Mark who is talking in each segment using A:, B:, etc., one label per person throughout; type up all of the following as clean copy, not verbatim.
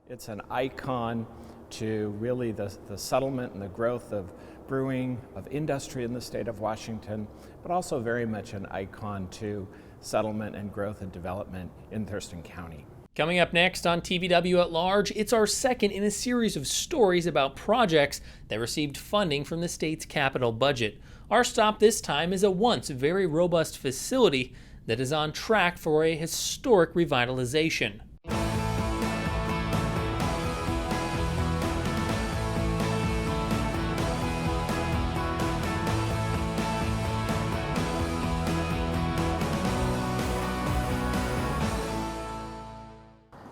A: It's an icon to really the settlement and the growth of brewing, of industry in the state of Washington, but also very much an icon to settlement and growth and development in Thurston County.
B: Coming up next on TVW at Large, it's our second in a series of stories about projects that received funding from the state's capital budget. Our stop this time is a once very robust facility that is on track for a historic revitalization.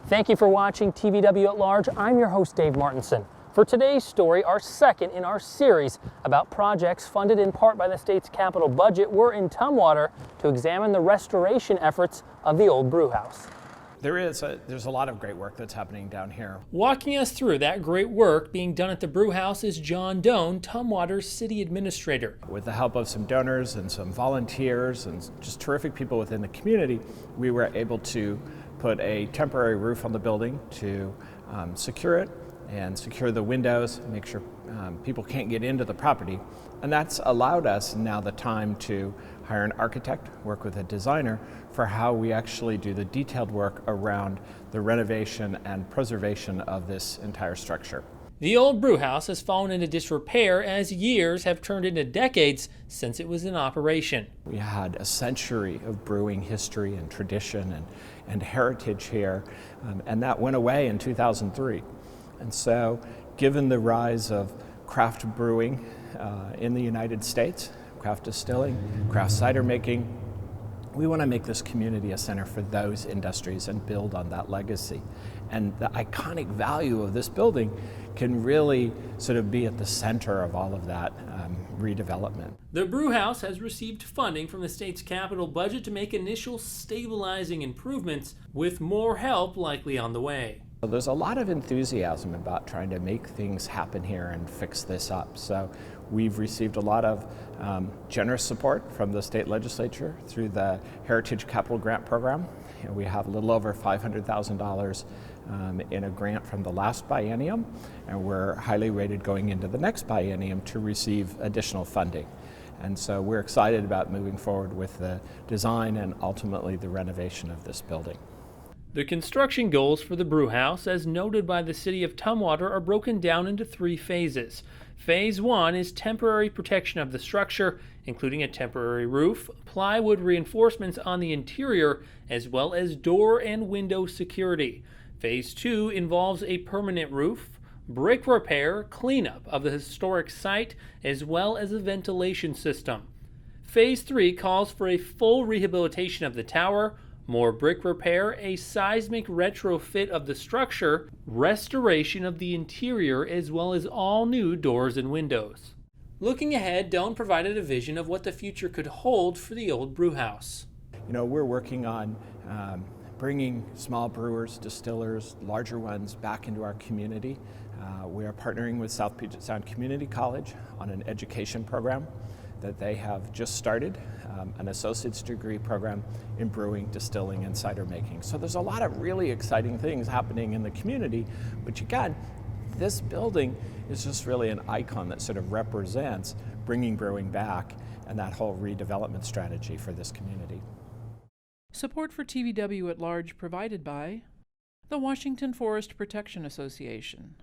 B: Thank you for watching TVW at Large. I'm your host, Dave Martinson. For today's story, our second in our series about projects funded in part by the state's capital budget, we're in Tumwater to examine the restoration efforts of the old brewhouse.
A: There's a lot of great work that's happening down here.
B: Walking us through that great work being done at the brewhouse is John Doan, Tumwater's city administrator.
A: With the help of some donors and some volunteers and just terrific people within the community, we were able to put a temporary roof on the building to secure it and secure the windows, make sure people can't get into the property. And that's allowed us now the time to hire an architect, work with a designer for how we actually do the detailed work around the renovation and preservation of this entire structure.
B: The old brewhouse has fallen into disrepair as years have turned into decades since it was in operation.
A: We had a century of brewing history and tradition and heritage here, and that went away in 2003. And so, given the rise of craft brewing in the United States, craft distilling, craft cider making, we want to make this community a center for those industries and build on that legacy. And the iconic value of this building can really sort of be at the center of all of that redevelopment.
B: The brewhouse has received funding from the state's capital budget to make initial stabilizing improvements, with more help likely on the way.
A: There's a lot of enthusiasm about trying to make things happen here and fix this up. So we've received a lot of generous support from the state legislature through the Heritage Capital Grant Program. We have a little over $500,000 in a grant from the last biennium, and we're highly rated going into the next biennium to receive additional funding. And so we're excited about moving forward with the design and ultimately the renovation of this building.
B: The construction goals for the brewhouse, as noted by the city of Tumwater, are broken down into 3 phases. Phase 1 is temporary protection of the structure, including a temporary roof, plywood reinforcements on the interior, as well as door and window security. Phase 2 involves a permanent roof, brick repair, cleanup of the historic site, as well as a ventilation system. Phase 3 calls for a full rehabilitation of the tower, more brick repair, a seismic retrofit of the structure, restoration of the interior, as well as all new doors and windows. Looking ahead, Doan provided a vision of what the future could hold for the old brewhouse.
A: You know, we're working on bringing small brewers, distillers, larger ones back into our community. We are partnering with South Puget Sound Community College on an education program that they have just started, an associate's degree program in brewing, distilling, and cider making. So there's a lot of really exciting things happening in the community, but again, this building is just really an icon that sort of represents bringing brewing back and that whole redevelopment strategy for this community.
C: Support for TVW at Large provided by the Washington Forest Protection Association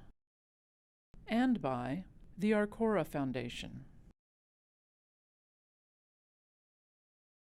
C: and by the Arcora Foundation.